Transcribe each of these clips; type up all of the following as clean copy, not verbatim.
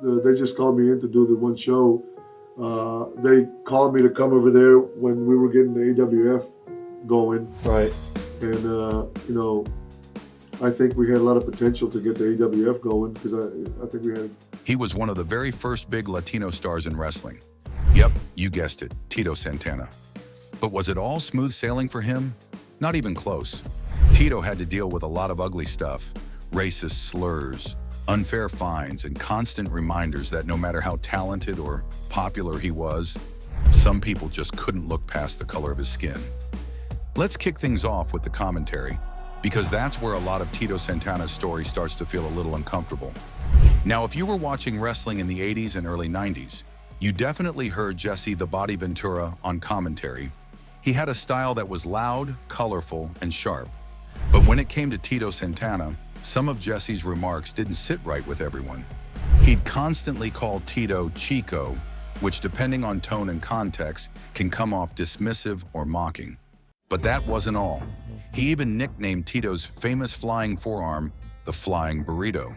they just called me in to do the one show. They called me to come over there when we were getting the AWF going. Right. And, you know, I think we had a lot of potential to get the AWF going because I think we had... He was one of the very first big Latino stars in wrestling. Yep, you guessed it, Tito Santana. But was it all smooth sailing for him? Not even close. Tito had to deal with a lot of ugly stuff, racist slurs, unfair fines, and constant reminders that no matter how talented or popular he was, some people just couldn't look past the color of his skin. Let's kick things off with the commentary, because that's where a lot of Tito Santana's story starts to feel a little uncomfortable. Now, if you were watching wrestling in the 80s and early 90s, you definitely heard Jesse the Body Ventura on commentary. He had a style that was loud, colorful, and sharp. But when it came to Tito Santana, some of Jesse's remarks didn't sit right with everyone. He'd constantly call Tito Chico, which depending on tone and context, can come off dismissive or mocking. But that wasn't all. He even nicknamed Tito's famous flying forearm the Flying Burrito.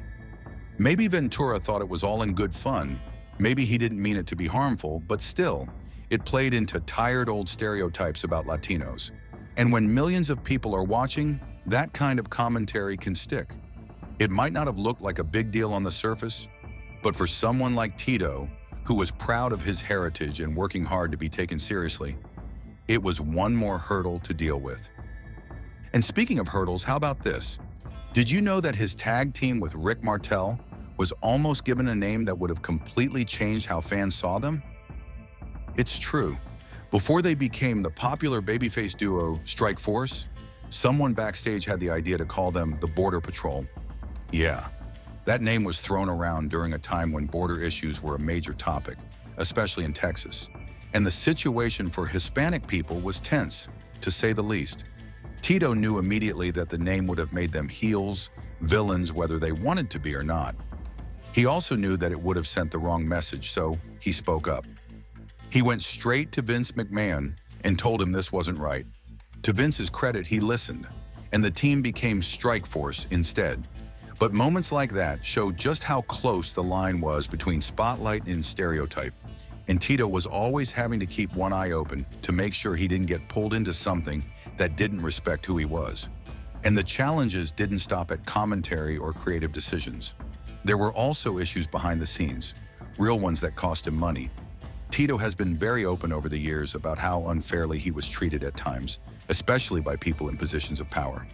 Maybe Ventura thought it was all in good fun. Maybe he didn't mean it to be harmful, but still, it played into tired old stereotypes about Latinos. And when millions of people are watching, that kind of commentary can stick. It might not have looked like a big deal on the surface, but for someone like Tito, who was proud of his heritage and working hard to be taken seriously, it was one more hurdle to deal with. And speaking of hurdles, how about this? Did you know that his tag team with Rick Martel was almost given a name that would have completely changed how fans saw them? It's true. Before they became the popular babyface duo Strike Force, someone backstage had the idea to call them the Border Patrol. Yeah, that name was thrown around during a time when border issues were a major topic, especially in Texas. And the situation for Hispanic people was tense, to say the least. Tito knew immediately that the name would have made them heels, villains, whether they wanted to be or not. He also knew that it would have sent the wrong message, so he spoke up. He went straight to Vince McMahon and told him this wasn't right. To Vince's credit, he listened, and the team became Strike Force instead. But moments like that showed just how close the line was between spotlight and stereotype. And Tito was always having to keep one eye open to make sure he didn't get pulled into something that didn't respect who he was. And the challenges didn't stop at commentary or creative decisions. There were also issues behind the scenes, real ones that cost him money. Tito has been very open over the years about how unfairly he was treated at times, especially by people in positions of power.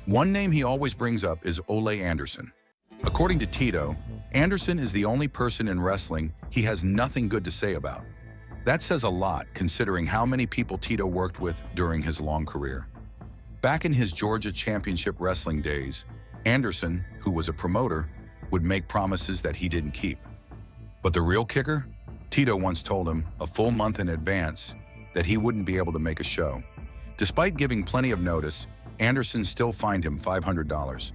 One name he always brings up is Ole Anderson. According to Tito, Anderson is the only person in wrestling he has nothing good to say about. That says a lot considering how many people Tito worked with during his long career. Back in his Georgia Championship wrestling days, Anderson, who was a promoter, would make promises that he didn't keep. But the real kicker? Tito once told him a full month in advance that he wouldn't be able to make a show. Despite giving plenty of notice, Anderson still fined him $500.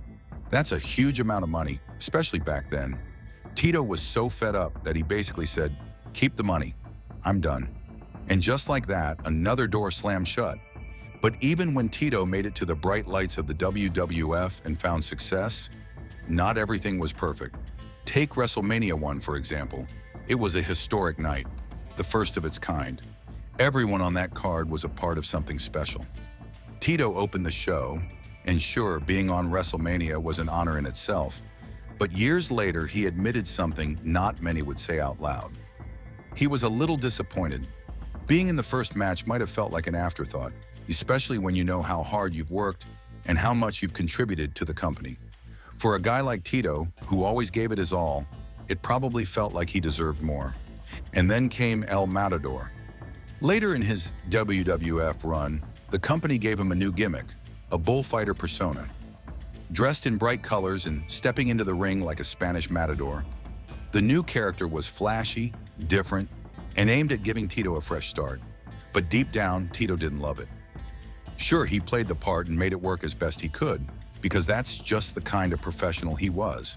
That's a huge amount of money, especially back then. Tito was so fed up that he basically said, "Keep the money, I'm done." And just like that, another door slammed shut. But even when Tito made it to the bright lights of the WWF and found success, not everything was perfect. Take WrestleMania 1, for example. It was a historic night, the first of its kind. Everyone on that card was a part of something special. Tito opened the show, and sure, being on WrestleMania was an honor in itself, but years later he admitted something not many would say out loud. He was a little disappointed. Being in the first match might have felt like an afterthought, especially when you know how hard you've worked and how much you've contributed to the company. For a guy like Tito, who always gave it his all, it probably felt like he deserved more. And then came El Matador. Later in his WWF run, the company gave him a new gimmick, a bullfighter persona. Dressed in bright colors and stepping into the ring like a Spanish matador, the new character was flashy, different, and aimed at giving Tito a fresh start. But deep down, Tito didn't love it. Sure, he played the part and made it work as best he could, because that's just the kind of professional he was.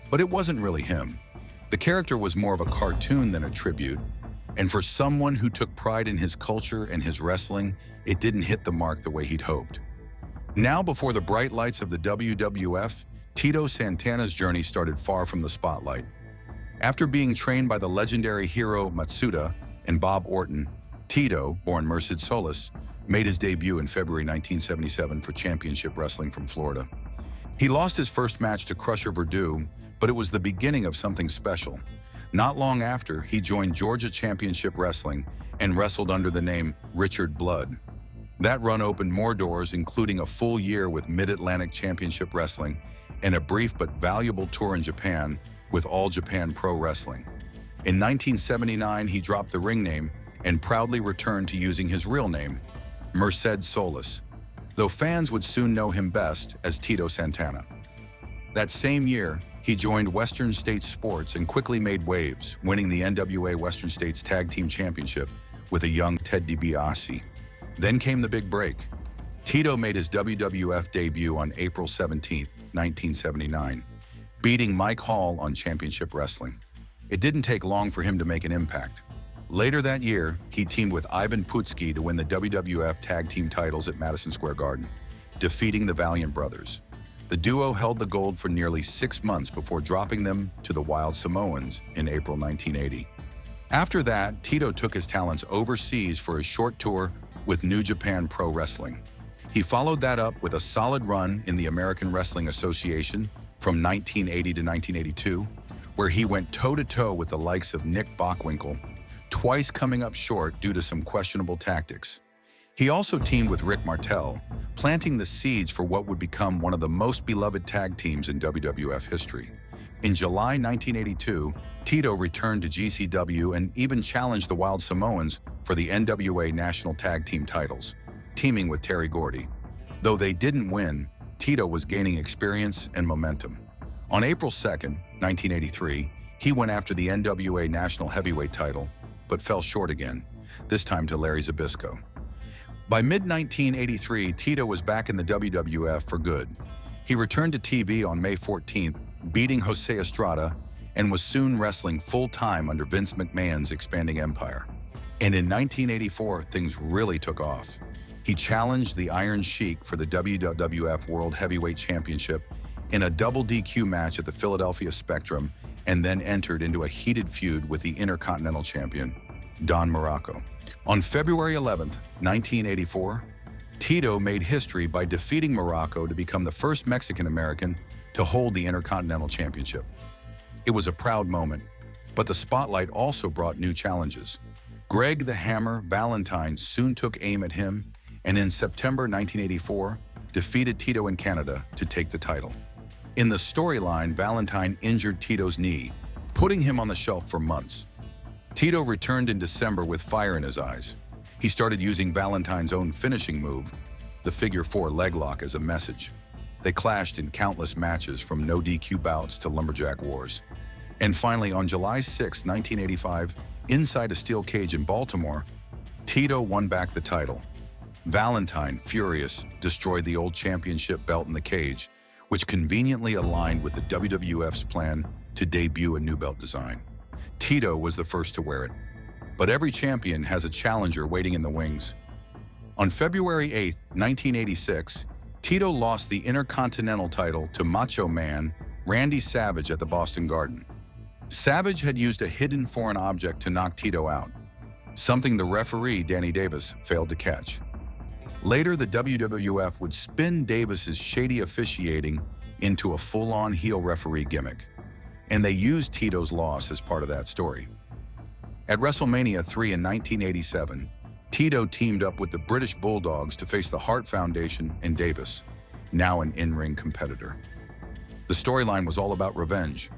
But it wasn't really him. The character was more of a cartoon than a tribute, and for someone who took pride in his culture and his wrestling, it didn't hit the mark the way he'd hoped. Now, before the bright lights of the WWF, Tito Santana's journey started far from the spotlight. After being trained by the legendary Hiro Matsuda and Bob Orton, Tito, born Merced Solis, made his debut in February 1977 for Championship Wrestling from Florida. He lost his first match to Crusher Verdú, but it was the beginning of something special. Not long after, he joined Georgia Championship Wrestling and wrestled under the name Richard Blood. That run opened more doors, including a full year with Mid-Atlantic Championship Wrestling and a brief but valuable tour in Japan with All Japan Pro Wrestling. In 1979, he dropped the ring name and proudly returned to using his real name, Merced Solis, though fans would soon know him best as Tito Santana. That same year, he joined Western States Sports and quickly made waves, winning the NWA Western States Tag Team Championship with a young Ted DiBiase. Then came the big break. Tito made his WWF debut on April 17, 1979, beating Mike Hall on Championship Wrestling. It didn't take long for him to make an impact. Later that year, he teamed with Ivan Putski to win the WWF Tag Team titles at Madison Square Garden, defeating the Valiant Brothers. The duo held the gold for nearly 6 months before dropping them to the Wild Samoans in April 1980. After that, Tito took his talents overseas for a short tour with New Japan Pro Wrestling. He followed that up with a solid run in the American Wrestling Association from 1980 to 1982, where he went toe-to-toe with the likes of Nick Bockwinkel, twice coming up short due to some questionable tactics. He also teamed with Rick Martel, planting the seeds for what would become one of the most beloved tag teams in WWF history. In July 1982, Tito returned to GCW and even challenged the Wild Samoans for the NWA National Tag Team titles, teaming with Terry Gordy. Though they didn't win, Tito was gaining experience and momentum. On April 2, 1983, he went after the NWA National Heavyweight title, but fell short again, this time to Larry Zbyszko. By mid-1983, Tito was back in the WWF for good. He returned to TV on May 14th, beating Jose Estrada, and was soon wrestling full-time under Vince McMahon's expanding empire. And in 1984, things really took off. He challenged the Iron Sheik for the WWF World Heavyweight Championship in a double DQ match at the Philadelphia Spectrum, and then entered into a heated feud with the Intercontinental Champion, Don Muraco. On February 11, 1984, Tito made history by defeating Muraco to become the first Mexican-American to hold the Intercontinental Championship. It was a proud moment, but the spotlight also brought new challenges. Greg the Hammer Valentine soon took aim at him, and in September 1984, defeated Tito in Canada to take the title. In the storyline, Valentine injured Tito's knee, putting him on the shelf for months. Tito returned in December with fire in his eyes. He started using Valentine's own finishing move, the figure 4 leg lock, as a message. They clashed in countless matches from no DQ bouts to lumberjack wars. And finally, on July 6, 1985, inside a steel cage in Baltimore, Tito won back the title. Valentine, furious, destroyed the old championship belt in the cage, which conveniently aligned with the WWF's plan to debut a new belt design. Tito was the first to wear it. But every champion has a challenger waiting in the wings. On February 8, 1986, Tito lost the Intercontinental title to Macho Man Randy Savage at the Boston Garden. Savage had used a hidden foreign object to knock Tito out, something the referee, Danny Davis, failed to catch. Later, the WWF would spin Davis's shady officiating into a full-on heel referee gimmick, and they used Tito's loss as part of that story. At WrestleMania 3 in 1987, Tito teamed up with the British Bulldogs to face the Hart Foundation and Davis, now an in-ring competitor. The storyline was all about revenge.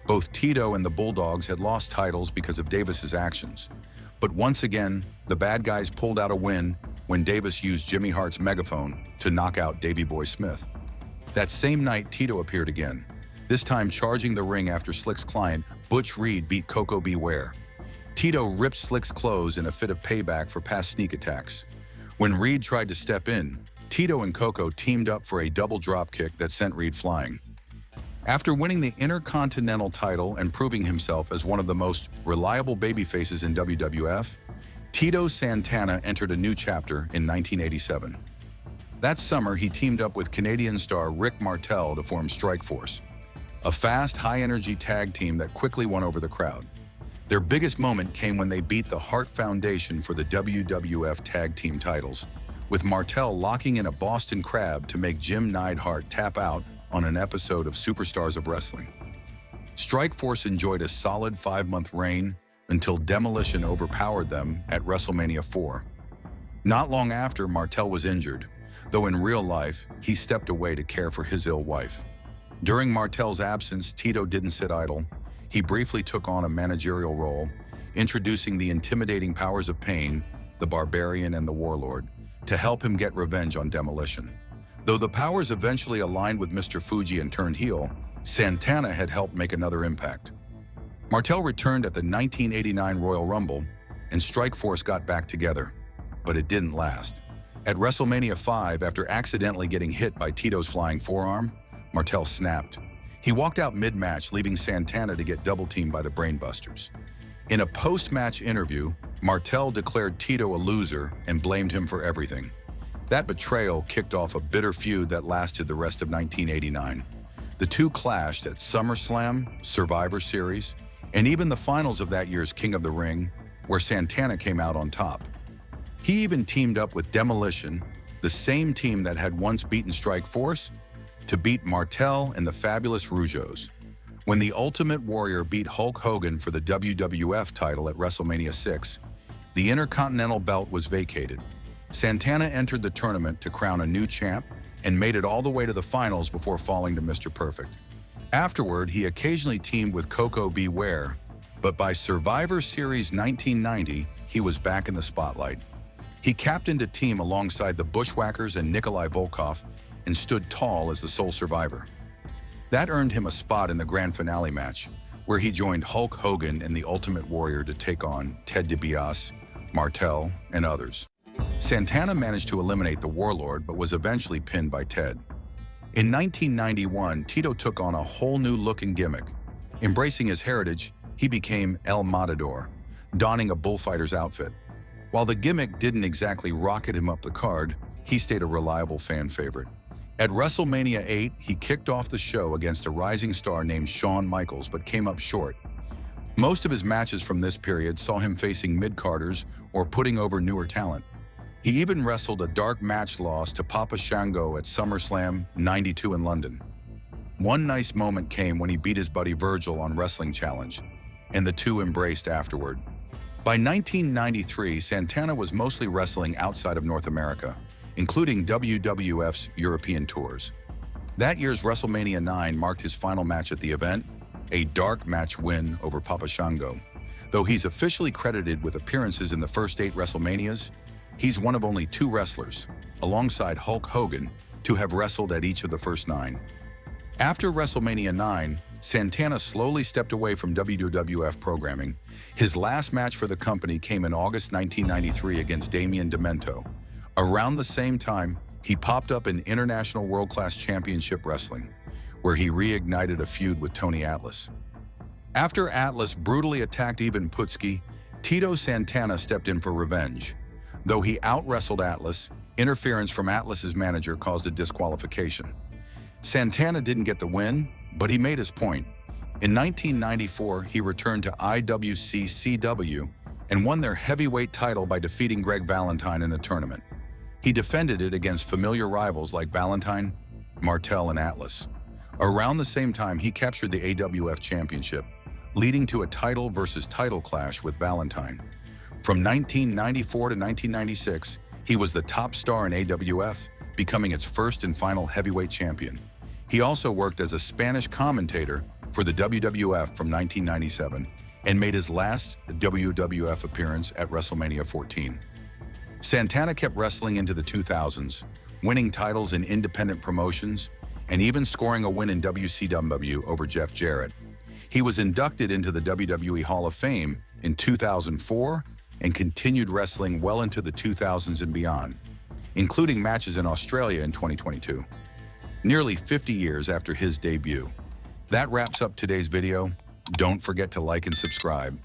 Both Tito and the Bulldogs had lost titles because of Davis's actions, but once again, the bad guys pulled out a win when Davis used Jimmy Hart's megaphone to knock out Davey Boy Smith. That same night, Tito appeared again, this time charging the ring after Slick's client, Butch Reed, beat Coco Beware. Tito ripped Slick's clothes in a fit of payback for past sneak attacks. When Reed tried to step in, Tito and Coco teamed up for a double drop kick that sent Reed flying. After winning the Intercontinental title and proving himself as one of the most reliable babyfaces in WWF, Tito Santana entered a new chapter in 1987. That summer, he teamed up with Canadian star Rick Martel to form Strikeforce. a fast, high-energy tag team that quickly won over the crowd. Their biggest moment came when they beat the Hart Foundation for the WWF Tag Team titles, with Martel locking in a Boston Crab to make Jim Neidhart tap out on an episode of Superstars of Wrestling. Strikeforce enjoyed a solid 5-month reign until Demolition overpowered them at WrestleMania 4. Not long after, Martel was injured, though in real life, he stepped away to care for his ill wife. During Martel's absence, Tito didn't sit idle. He briefly took on a managerial role, introducing the intimidating powers of Pain, the Barbarian, and the Warlord, to help him get revenge on Demolition. Though the powers eventually aligned with Mr. Fuji and turned heel, Santana had helped make another impact. Martel returned at the 1989 Royal Rumble, and Strikeforce got back together, but it didn't last. At WrestleMania 5, after accidentally getting hit by Tito's flying forearm, Martel snapped. He walked out mid-match, leaving Santana to get double-teamed by the Brainbusters. In a post-match interview, Martel declared Tito a loser and blamed him for everything. That betrayal kicked off a bitter feud that lasted the rest of 1989. The two clashed at SummerSlam, Survivor Series, and even the finals of that year's King of the Ring, where Santana came out on top. He even teamed up with Demolition, the same team that had once beaten Strikeforce, to beat Martel and the Fabulous Rougeaus. When the Ultimate Warrior beat Hulk Hogan for the WWF title at WrestleMania 6, the Intercontinental belt was vacated. Santana entered the tournament to crown a new champ and made it all the way to the finals before falling to Mr. Perfect. Afterward, he occasionally teamed with Koko B. Ware, but by Survivor Series 1990, he was back in the spotlight. He captained a team alongside the Bushwhackers and Nikolai Volkov and stood tall as the sole survivor. That earned him a spot in the grand finale match, where he joined Hulk Hogan and the Ultimate Warrior to take on Ted DiBiase, Martel, and others. Santana managed to eliminate the Warlord, but was eventually pinned by Ted. In 1991, Tito took on a whole new look and gimmick. Embracing his heritage, he became El Matador, donning a bullfighter's outfit. While the gimmick didn't exactly rocket him up the card, he stayed a reliable fan favorite. At WrestleMania 8, he kicked off the show against a rising star named Shawn Michaels, but came up short. Most of his matches from this period saw him facing mid-carders or putting over newer talent. He even wrestled a dark match loss to Papa Shango at SummerSlam '92 in London. One nice moment came when he beat his buddy Virgil on Wrestling Challenge, and the two embraced afterward. By 1993, Santana was mostly wrestling outside of North America, including WWF's European tours. That year's WrestleMania 9 marked his final match at the event, a dark match win over Papa Shango. Though he's officially credited with appearances in the first 8 WrestleManias, he's one of only 2 wrestlers, alongside Hulk Hogan, to have wrestled at each of the first 9. After WrestleMania 9, Santana slowly stepped away from WWF programming. His last match for the company came in August 1993 against Damien Demento. Around the same time, he popped up in International World Class Championship Wrestling, where he reignited a feud with Tony Atlas. After Atlas brutally attacked Ivan Putski, Tito Santana stepped in for revenge. Though he out-wrestled Atlas, interference from Atlas's manager caused a disqualification. Santana didn't get the win, but he made his point. In 1994, he returned to IWC-CW and won their heavyweight title by defeating Greg Valentine in a tournament. He defended it against familiar rivals like Valentine, Martel, and Atlas. Around the same time, he captured the AWF Championship, leading to a title versus title clash with Valentine. From 1994 to 1996, he was the top star in AWF, becoming its first and final heavyweight champion. He also worked as a Spanish commentator for the WWF from 1997 and made his last WWF appearance at WrestleMania 14. Santana kept wrestling into the 2000s, winning titles in independent promotions and even scoring a win in WCW over Jeff Jarrett. He was inducted into the WWE Hall of Fame in 2004 and continued wrestling well into the 2000s and beyond, including matches in Australia in 2022. Nearly 50 years after his debut. That wraps up today's video. Don't forget to like and subscribe.